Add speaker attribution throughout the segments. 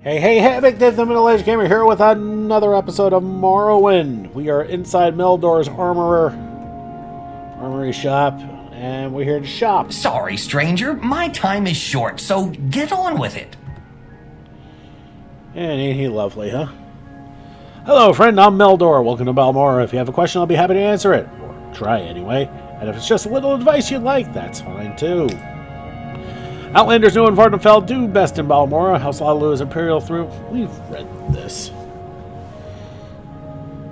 Speaker 1: Hey, Big Dave the Middle-Aged Gamer here with another episode of Morrowind. We are inside Meldor's armory shop, and we're here to shop.
Speaker 2: Sorry, stranger. My time is short, so get on with it.
Speaker 1: And ain't he lovely, huh? Hello, friend. I'm Meldor. Welcome to Balmora. If you have a question, I'll be happy to answer it. Or try anyway. And if it's just a little advice you'd like, that's fine, too. Outlanders new in Vardenfell do best in Balmora. House Lalu is Imperial through. We've read this.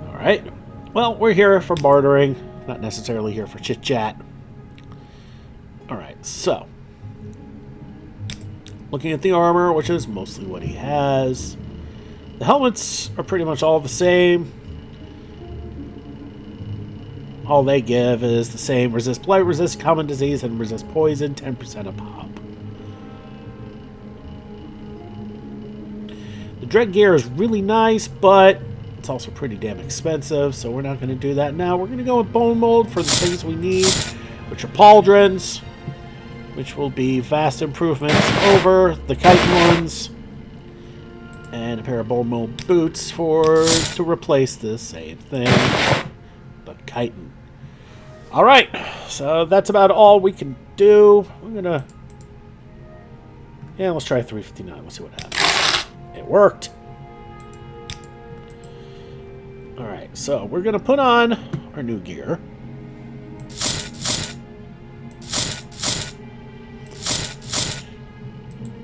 Speaker 1: Alright. Well, we're here for bartering. Not necessarily here for chit-chat. Alright, so. Looking at the armor, which is mostly what he has. The helmets are pretty much all the same. All they give is the same. Resist blight, resist common disease, and resist poison. 10% a pop. The dread gear is really nice, but it's also pretty damn expensive, so we're not going to do that now. We're going to go with bone mold for the things we need, which are pauldrons, which will be vast improvements over the chitin ones, and a pair of bone mold boots to replace the same thing, but chitin. Alright, so that's about all we can do. We're going to... Yeah, let's try 359. We'll see what happens. It worked. Alright, so we're going to put on our new gear.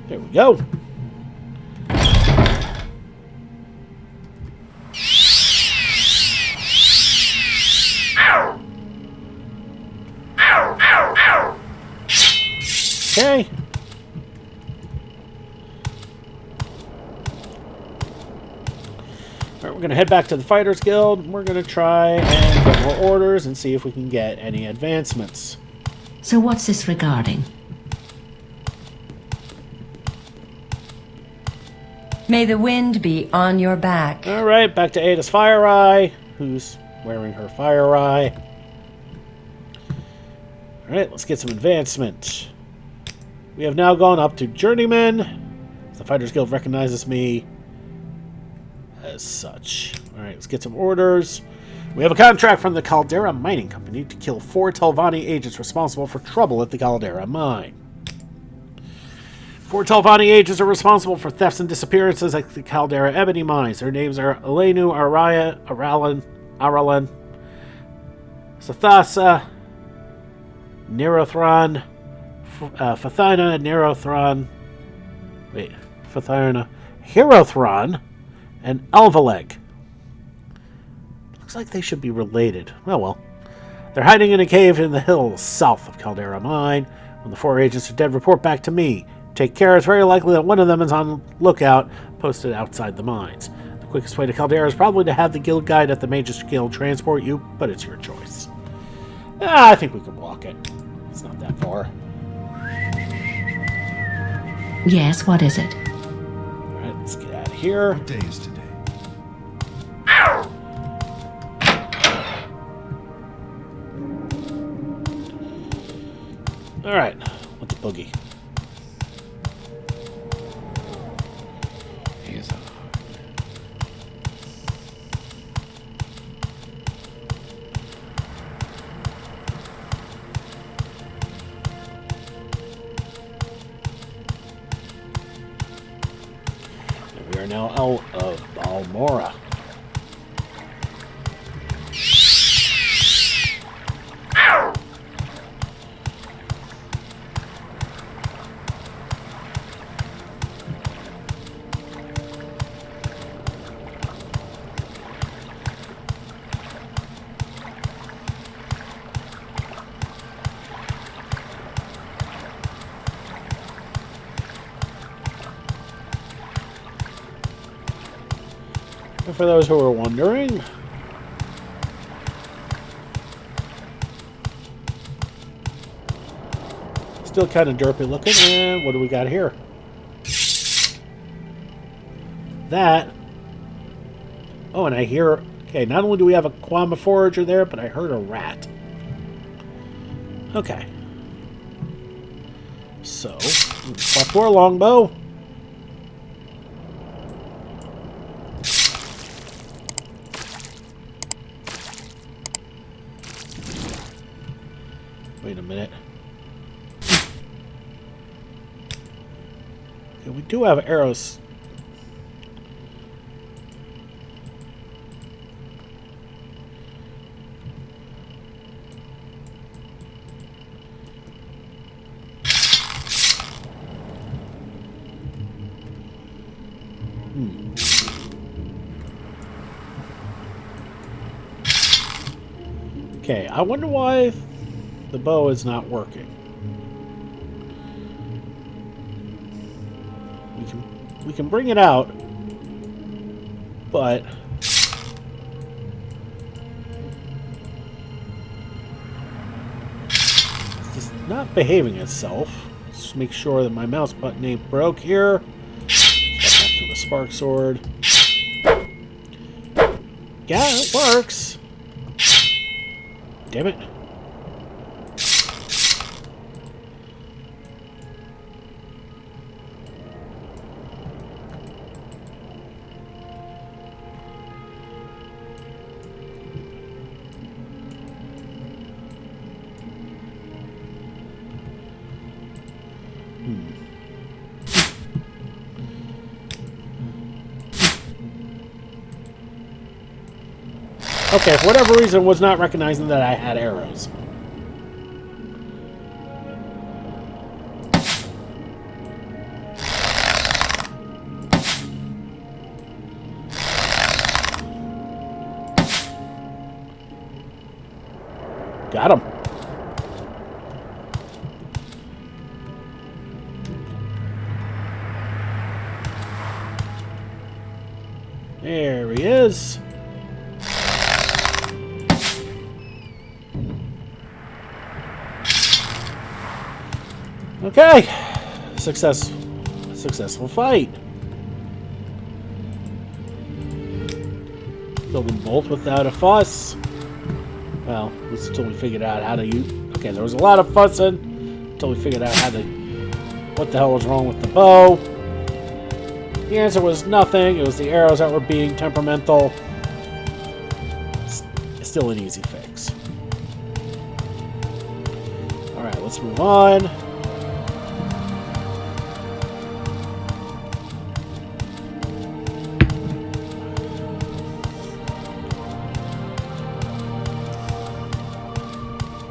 Speaker 1: There we go. Okay. Alright, we're going to head back to the Fighters Guild. We're going to try and get more orders and see if we can get any advancements.
Speaker 3: So what's this regarding?
Speaker 4: May the wind be on your back.
Speaker 1: Alright, back to Ada's Fire Eye, who's wearing her Fire Eye. Alright, let's get some advancement. We have now gone up to Journeyman. The Fighters Guild recognizes me as such. Alright, let's get some orders. We have a contract from the Caldera Mining Company to kill 4 Telvanni agents responsible for trouble at the Caldera Mine. 4 Telvanni agents are responsible for thefts and disappearances at the Caldera Ebony Mines. Their names are Elenu, Araya, Aralan, Sathasa, Nerothron, Fathina, Nerothron, Fathina, Herothron, and Alvaleg. Looks like they should be related. Oh well. They're hiding in a cave in the hills south of Caldera Mine. When the 4 agents are dead, report back to me. Take care, it's very likely that one of them is on lookout, posted outside the mines. The quickest way to Caldera is probably to have the guild guide at the Magus Guild transport you, but it's your choice. I think we can walk it. It's not that far.
Speaker 3: Yes, what is it?
Speaker 1: Alright, let's get out of here.
Speaker 5: What day is today?
Speaker 1: Alright, let's boogie.
Speaker 5: He is
Speaker 1: We are now out of Balmora. And for those who are wondering, still kind of derpy looking. And what do we got here? That. Oh, and I hear... Okay, not only do we have a Kwama Forager there, but I heard a rat. Okay. So, swap for a longbow. minute. Okay, we do have arrows. Okay, I wonder why the bow is not working. We can bring it out, but it's just not behaving itself. Let's just make sure that my mouse button ain't broke here. Let's go back to the spark sword. Yeah, it works. Damn it. Okay, for whatever reason, was not recognizing that I had arrows. Got him. There he is. Okay, successful fight. Killed them both without a fuss. Well, at least until we figured out how to use. Okay, there was a lot of fussing until we figured out how to. What the hell was wrong with the bow? The answer was nothing. It was the arrows that were being temperamental. Still an easy fix. All right, let's move on.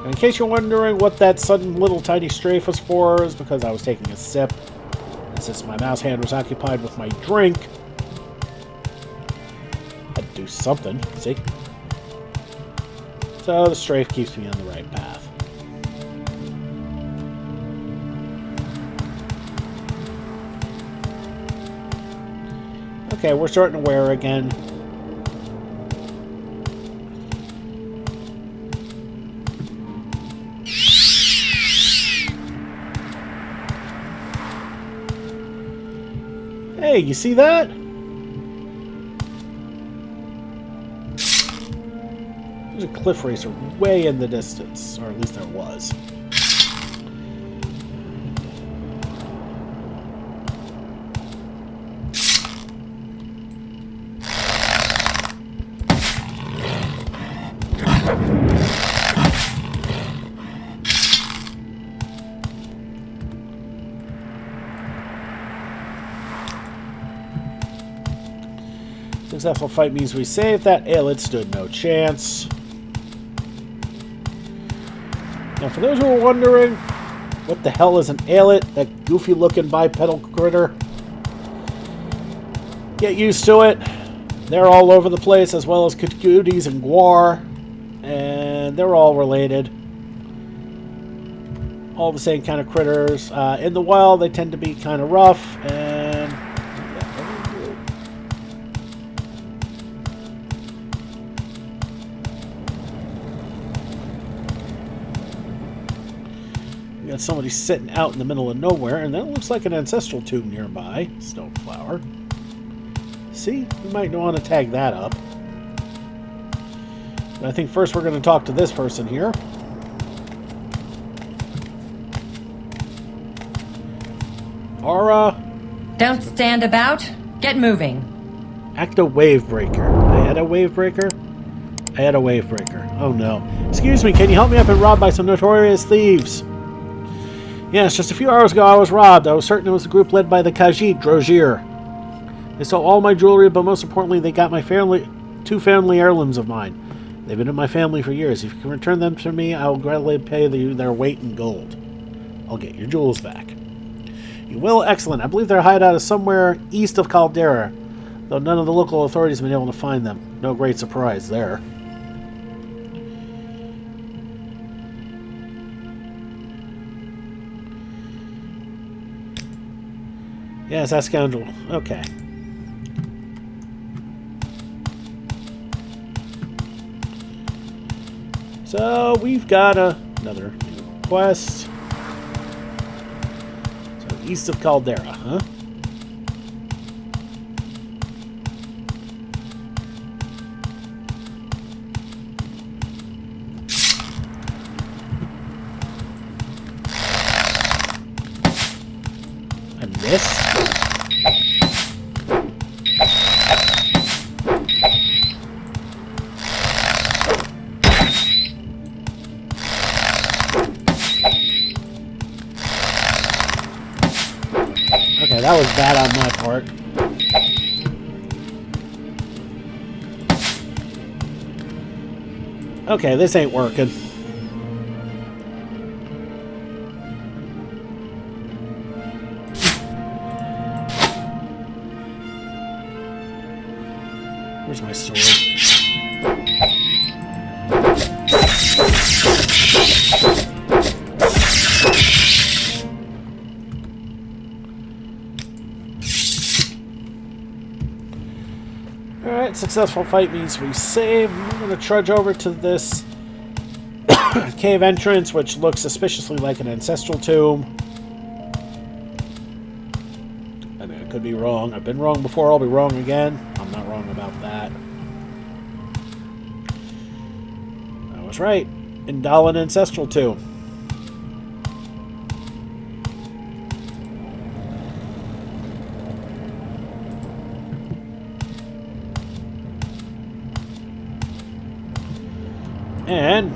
Speaker 1: In case you're wondering what that sudden little tiny strafe was for, is because I was taking a sip. And since my mouse hand was occupied with my drink, I had to do something, see? So the strafe keeps me on the right path. Okay, we're starting to wear again. Hey, you see that? There's a cliff racer way in the distance, or at least there was. Successful fight means we saved that ailid stood no chance. Now, for those who are wondering, what the hell is an ailid? That goofy-looking bipedal critter? Get used to it. They're all over the place, as well as Cooties and Guar, and they're all related. All the same kind of critters. In the wild, they tend to be kind of rough, and we got somebody sitting out in the middle of nowhere, and that looks like an ancestral tomb nearby. Snowflower. See? We might want to tag that up. But I think first we're going to talk to this person here. Aura.
Speaker 4: Don't stand about. Get moving.
Speaker 1: Act a wave breaker. I had a wave breaker. I had a wave breaker. Oh no. Excuse me, can you help me? I've been robbed by some notorious thieves. Yes, just a few hours ago I was robbed. I was certain it was a group led by the Khajiit Drozier. They stole all my jewelry, but most importantly, they got my two family heirlooms of mine. They've been in my family for years. If you can return them to me, I will gladly pay their weight in gold. I'll get your jewels back. You will? Excellent. I believe their hideout is somewhere east of Caldera, though none of the local authorities have been able to find them. No great surprise there. Yes, that scoundrel. Okay. So, we've got another quest. So, east of Caldera, huh? I missed? Okay, that was bad on my part. Okay, this ain't working. Where's my sword? Alright, successful fight means we save. I'm going to trudge over to this cave entrance, which looks suspiciously like an ancestral tomb. I mean, I could be wrong. I've been wrong before, I'll be wrong again. I'm not wrong about that. I was right. Indalin ancestral tomb. And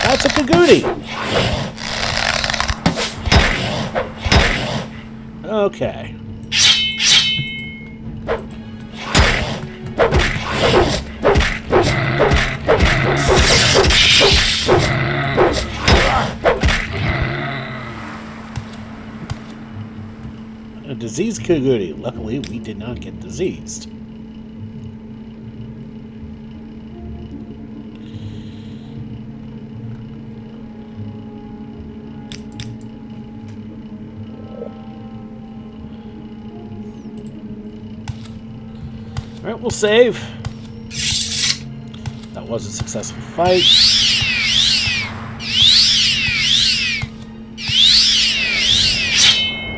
Speaker 1: that's a Kagudi. Okay. A diseased Kagudi. Luckily, we did not get diseased. Alright, we'll save. That was a successful fight.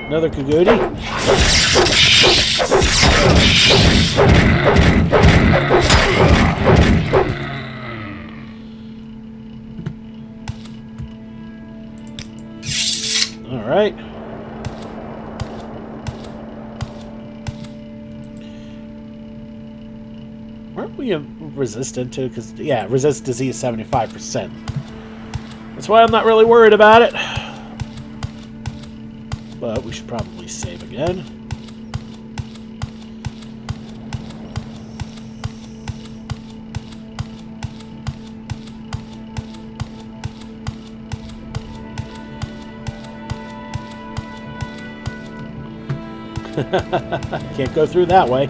Speaker 1: Another Kagudi. All right. Weren't we resistant to? Because yeah, resist disease 75%. That's why I'm not really worried about it. But we should probably save again. Can't go through that way.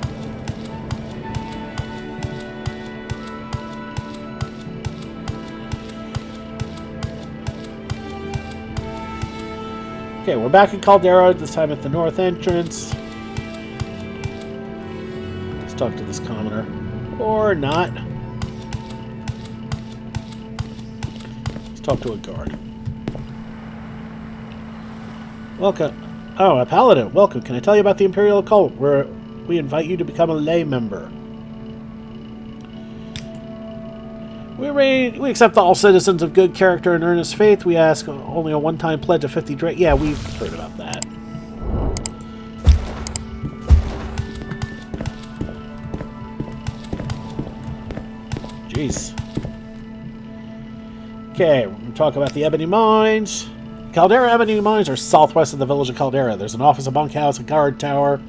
Speaker 1: Okay, we're back in Caldera, this time at the north entrance. Let's talk to this commoner. Or not. Let's talk to a guard. Welcome. Oh, a paladin. Welcome. Can I tell you about the Imperial Cult, where we invite you to become a lay member? We accept all citizens of good character and earnest faith. We ask only a one-time pledge of 50 drake. Yeah, we've heard about that. jeez. Okay, we're going to talk about the Ebony Mines. Caldera Ebony Mines are southwest of the village of Caldera. There's an office, a bunkhouse, a guard tower,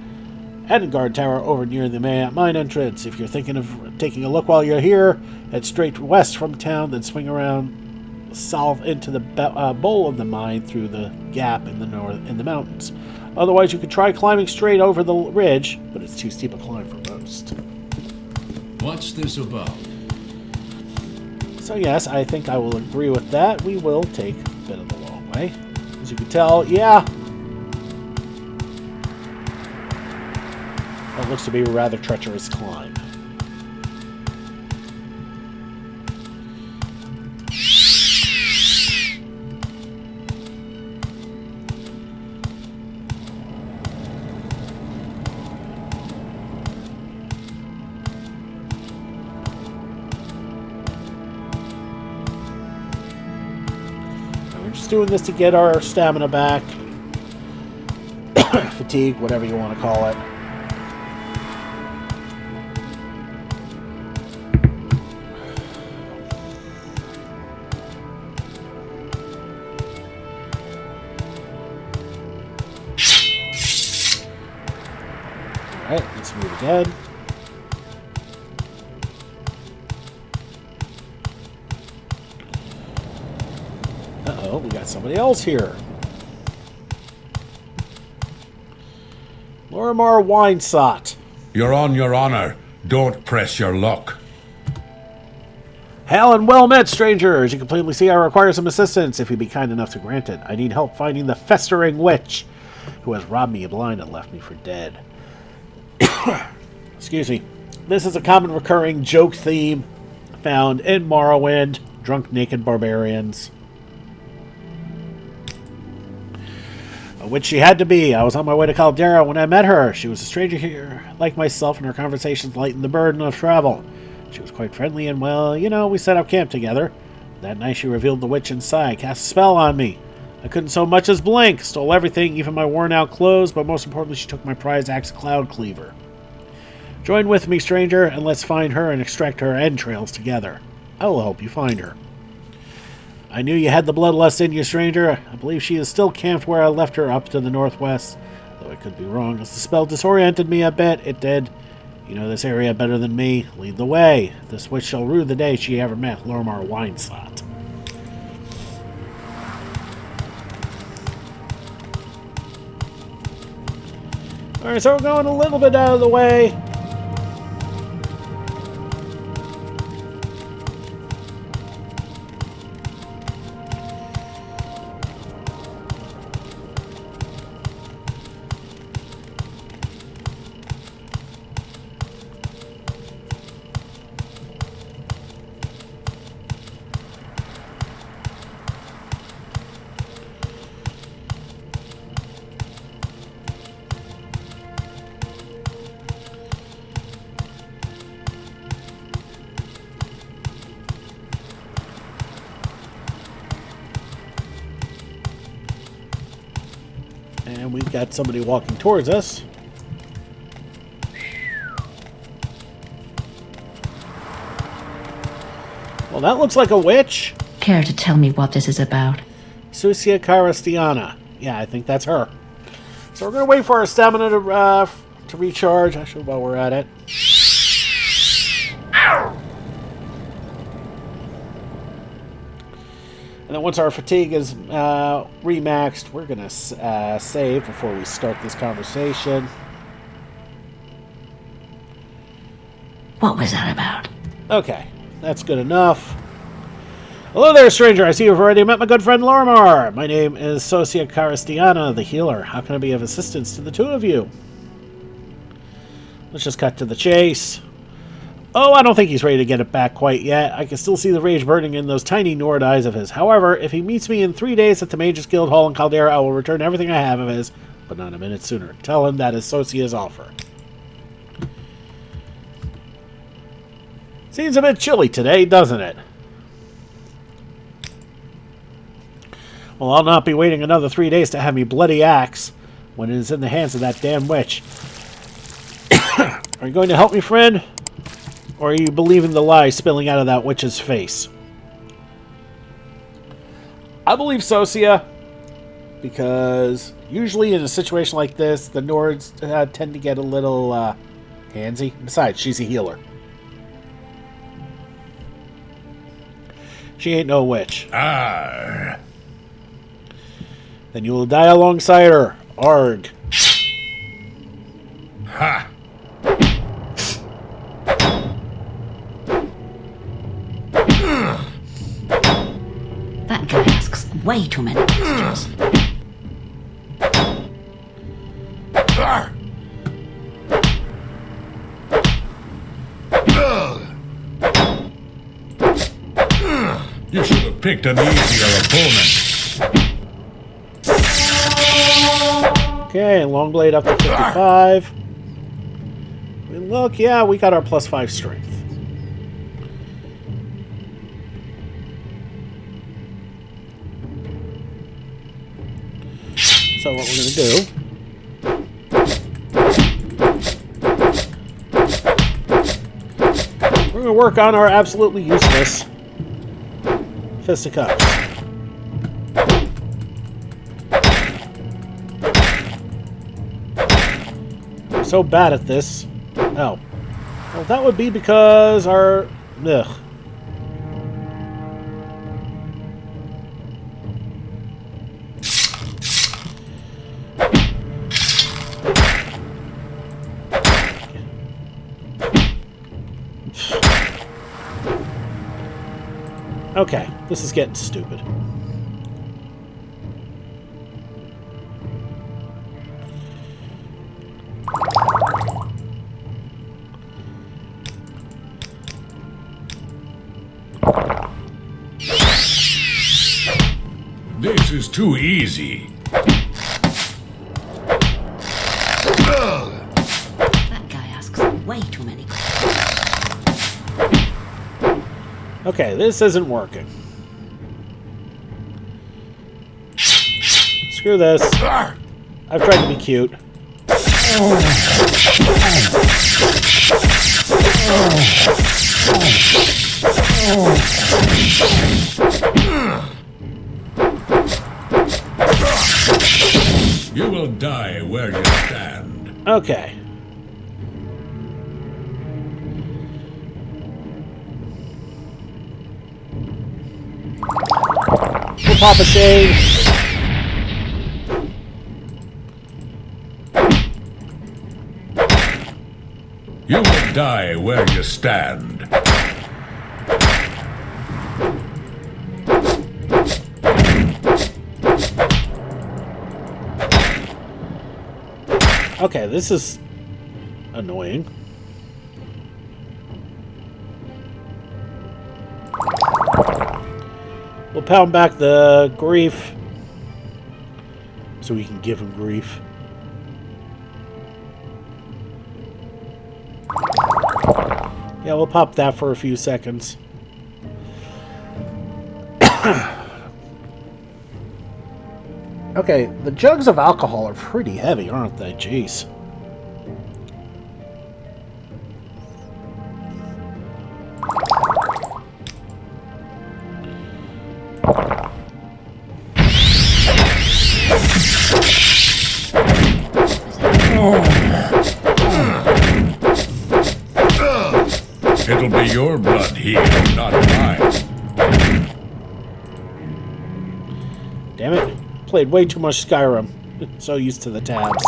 Speaker 1: and a guard tower over near the mine entrance. If you're thinking of taking a look while you're here, head straight west from town, then swing around south into the bowl of the mine through the gap in the mountains. Otherwise, you could try climbing straight over the ridge, but it's too steep a climb for most.
Speaker 5: What's this about?
Speaker 1: So yes, I think I will agree with that. We will take a bit of the long way. As you can tell, yeah. It looks to be a rather treacherous climb. Doing this to get our stamina back. Fatigue, whatever you want to call it. Alright, let's move again. Uh-oh, we got somebody else here. Lorimar Winesot.
Speaker 6: You're on your honor. Don't press your luck.
Speaker 1: Hail and well met, stranger. As you can plainly see, I require some assistance, if you'd be kind enough to grant it. I need help finding the festering witch, who has robbed me blind and left me for dead. Excuse me. This is a common recurring joke theme found in Morrowind, drunk naked barbarians. Which she had to be. I was on my way to Caldera when I met her. She was a stranger here, like myself, and her conversations lightened the burden of travel. She was quite friendly, and well, you know, we set up camp together. That night she revealed the witch inside, cast a spell on me. I couldn't so much as blink, stole everything, even my worn-out clothes, but most importantly, she took my prize axe Cloud Cleaver. Join with me, stranger, and let's find her and extract her entrails together. I will help you find her. I knew you had the bloodlust in you, stranger. I believe she is still camped where I left her up to the northwest. Though I could be wrong, as the spell disoriented me a bit, it did. You know this area better than me. Lead the way. This witch shall rue the day she ever met Lorimar Winesot. Alright, so we're going a little bit out of the way. And we've got somebody walking towards us. Well, that looks like a witch.
Speaker 3: Care to tell me what this is about?
Speaker 1: Susia Carastiana. Yeah, I think that's her. So we're going to wait for our stamina to recharge, actually, while we're at it. And then once our fatigue is remaxed, we're going to save before we start this conversation.
Speaker 3: What was that about?
Speaker 1: Okay, that's good enough. Hello there, stranger. I see you've already met my good friend Lorimar. My name is Sosia Carastiana, the healer. How can I be of assistance to the two of you? Let's just cut to the chase. Oh, I don't think he's ready to get it back quite yet. I can still see the rage burning in those tiny Nord eyes of his. However, if he meets me in 3 days at the Mages Guild Hall in Caldera, I will return everything I have of his, but not a minute sooner. Tell him that is Sosia's offer. Seems a bit chilly today, doesn't it? Well, I'll not be waiting another 3 days to have me bloody axe when it is in the hands of that damn witch. Are you going to help me, friend? Or are you believing the lie spilling out of that witch's face? I believe Socia, because usually in a situation like this, the Nords tend to get a little handsy. Besides, she's a healer. She ain't no witch.
Speaker 6: Arr.
Speaker 1: Then you will die alongside her. Arg.
Speaker 6: Ha!
Speaker 3: That guy asks way too many questions.
Speaker 6: Arr. You should have picked an easier opponent.
Speaker 1: Okay, long blade up to 55. And look, yeah, we got our +5 strength. So what we're going to do... we're going to work on our absolutely useless Fist of Cups. We're so bad at this. Oh. Well, that would be because our... Ugh. Okay, this is getting stupid.
Speaker 6: This is too easy.
Speaker 3: That guy asks way too many questions.
Speaker 1: Okay, this isn't working. Screw this. I've tried to be cute.
Speaker 6: You will die where you stand.
Speaker 1: Okay. We'll pop a shade.
Speaker 6: You will die where you stand.
Speaker 1: Okay, this is annoying. We'll pound back the grief so we can give him grief. Yeah, we'll pop that for a few seconds. Okay, the jugs of alcohol are pretty heavy, aren't they? Jeez.
Speaker 6: It'll be your blood here, not mine.
Speaker 1: Damn it. Played way too much Skyrim. So used to the tabs.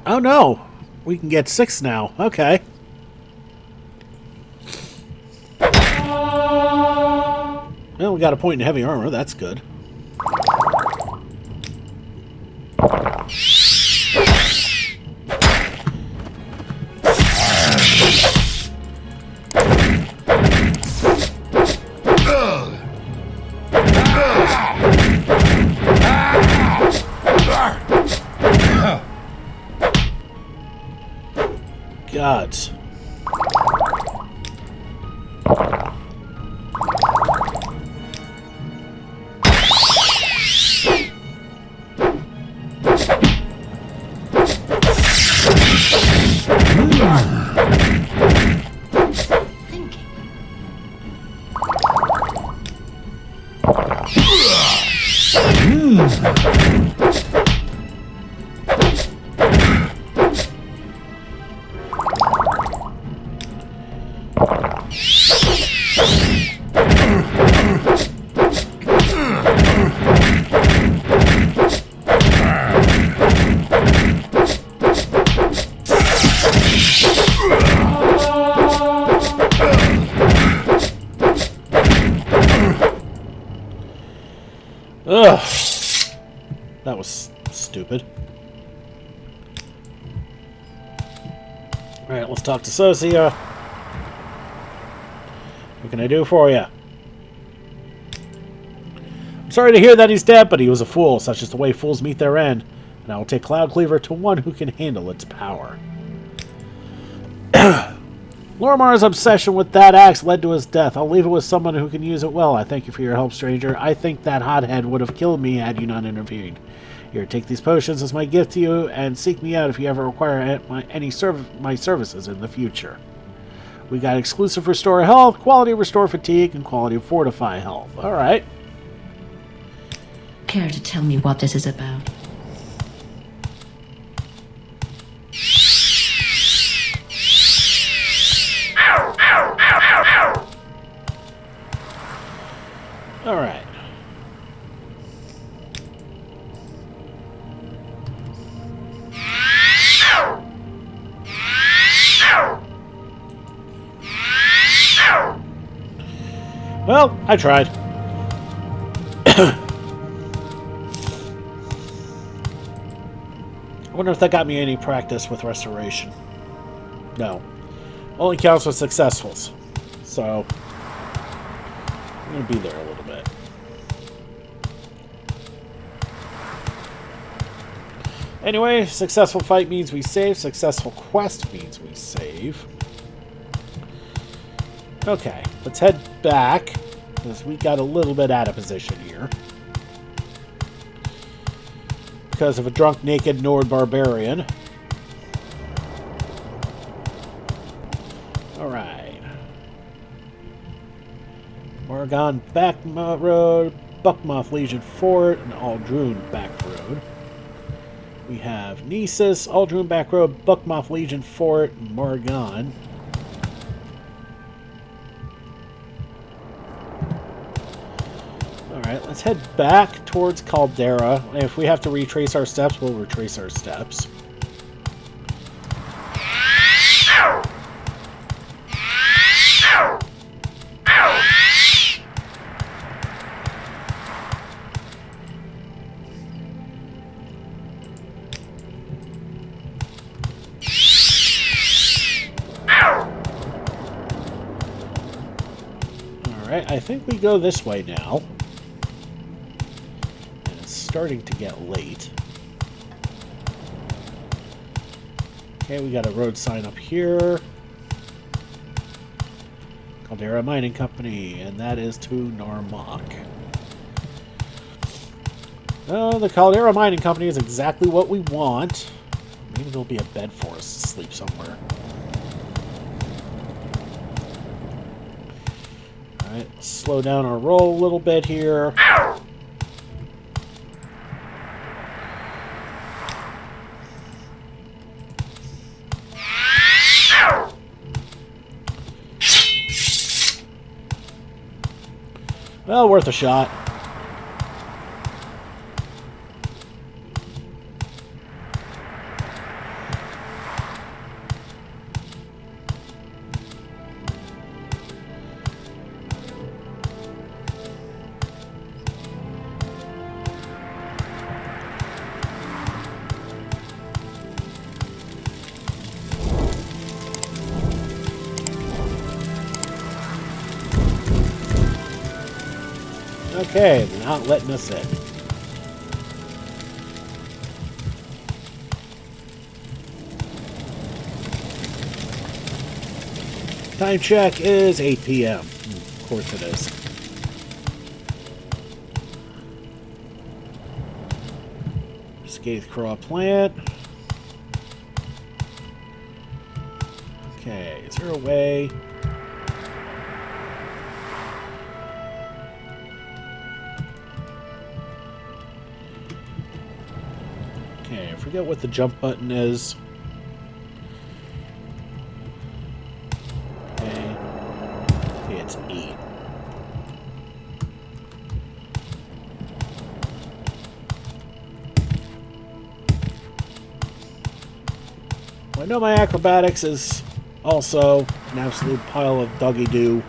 Speaker 1: Oh no! We can get 6 now. Okay. Well, we got a point in heavy armor. That's good. gods.
Speaker 3: Thinking.
Speaker 1: Ugh. That was stupid. Alright, let's talk to Sosia. What can I do for you? I'm sorry to hear that he's dead, but he was a fool. Such is the way fools meet their end. And I will take Cloud Cleaver to one who can handle its power. Lorimar's obsession with that axe led to his death. I'll leave it with someone who can use it well. I thank you for your help, stranger. I think that hothead would have killed me had you not intervened. Here, take these potions as my gift to you, and seek me out if you ever require my services in the future. We got exclusive restore health, quality restore fatigue, and quality fortify health. All right.
Speaker 3: Care to tell me what this is about?
Speaker 1: All right. Well, I tried. I wonder if that got me any practice with restoration. No. Only counts with successfuls. So, I'm going to be there a little bit. Anyway, successful fight means we save. Successful quest means we save. Okay, let's head back, because we got a little bit out of position here. Because of a drunk, naked Nord Barbarian. Alright. Morrowind back road, Buckmoth Legion Fort, and Aldrune back road. We have Nisus, Aldrune back road, Buckmoth Legion Fort, and Morrowind. Alright, let's head back towards Caldera. If we have to retrace our steps, we'll retrace our steps. Alright, I think we go this way now. Starting to get late. Okay, we got a road sign up here. Caldera Mining Company, and that is to Narmak. Oh, the Caldera Mining Company is exactly what we want. Maybe there'll be a bed for us to sleep somewhere. Alright, let's slow down our roll a little bit here. Well, worth a shot. Okay, they're not letting us in. Time check is 8 p.m. Of course it is. Scathe Craw plant. Okay, is there a way? Okay, I forget what the jump button is. Okay, it's E. Well, I know my acrobatics is also an absolute pile of doggy-doo.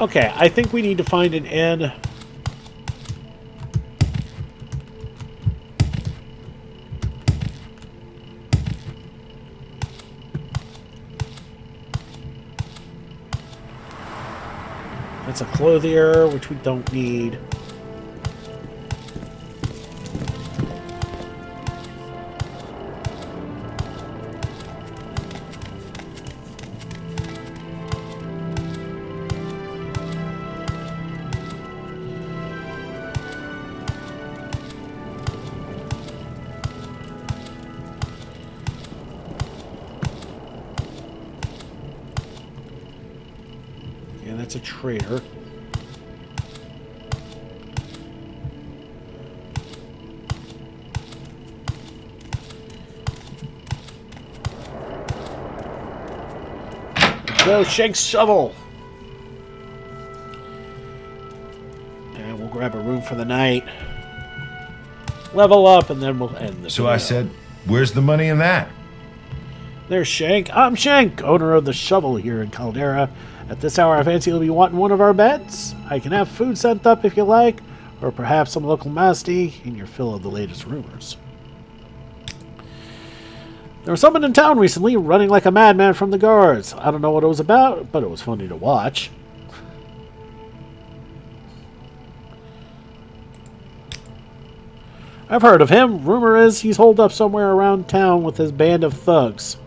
Speaker 1: Okay, I think we need to find an inn. That's a clothier, which we don't need. Yeah, that's a trader. Go, Shank's shovel. And we'll grab a room for the night. Level up, and then we'll end the
Speaker 6: So
Speaker 1: video.
Speaker 6: I said, where's the money in that?
Speaker 1: There's Shank. I'm Shank, owner of the shovel here in Caldera. At this hour, I fancy you'll be wanting one of our beds. I can have food sent up if you like, or perhaps some local masty in your fill of the latest rumors. There was someone in town recently running like a madman from the guards. I don't know what it was about, but it was funny to watch. I've heard of him. Rumor is he's holed up somewhere around town with his band of thugs.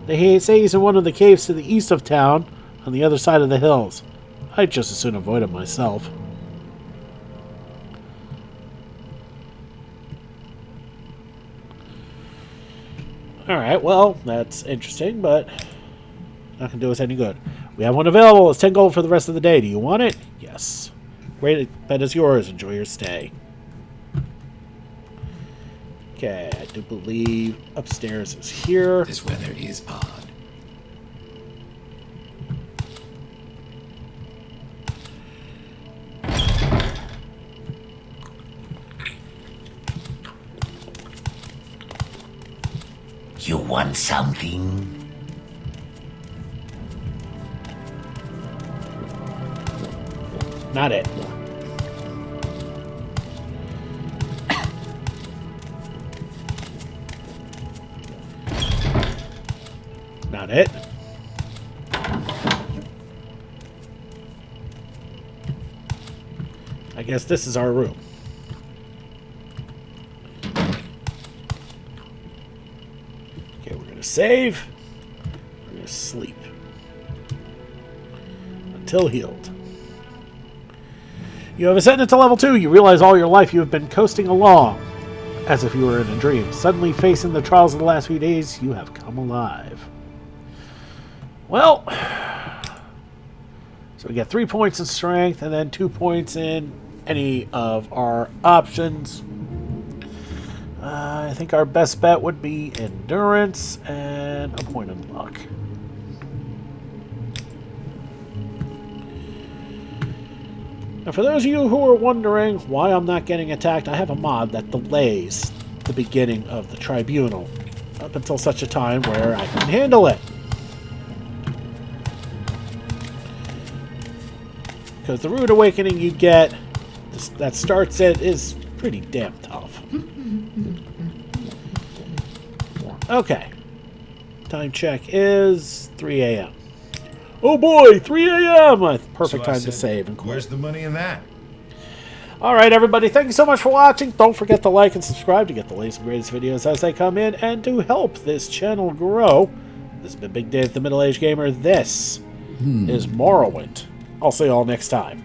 Speaker 1: They say he's in one of the caves to the east of town, on the other side of the hills. I'd just as soon avoid him myself. Alright, well, that's interesting, but not going to do us any good. We have one available. It's 10 gold for the rest of the day. Do you want it? Yes. Great bet is yours. Enjoy your stay. Okay, I do believe upstairs is here.
Speaker 5: This weather is odd.
Speaker 2: You want something?
Speaker 1: Not it. Not it. I guess this is our room. Okay, we're gonna save. We're gonna sleep. Until healed. You have ascended to level 2. You realize all your life you have been coasting along, as if you were in a dream. Suddenly facing the trials of the last few days, you have come alive. Well, So we get 3 points in strength and then 2 points in any of our options. I think our best bet would be endurance and a point in luck. And for those of you who are wondering why I'm not getting attacked, I have a mod that delays the beginning of the tribunal up until such a time where I can handle it. Because the Rude Awakening you get that starts it is pretty damn tough. Okay. Time check is 3 a.m. Oh boy, 3 a.m. Perfect time to save and quit.
Speaker 6: Where's the money in that?
Speaker 1: Alright everybody, thank you so much for watching. Don't forget to like and subscribe to get the latest and greatest videos as they come in and to help this channel grow. This has been Big Dave the Middle-Aged Gamer. This is Morrowind. I'll see you all next time.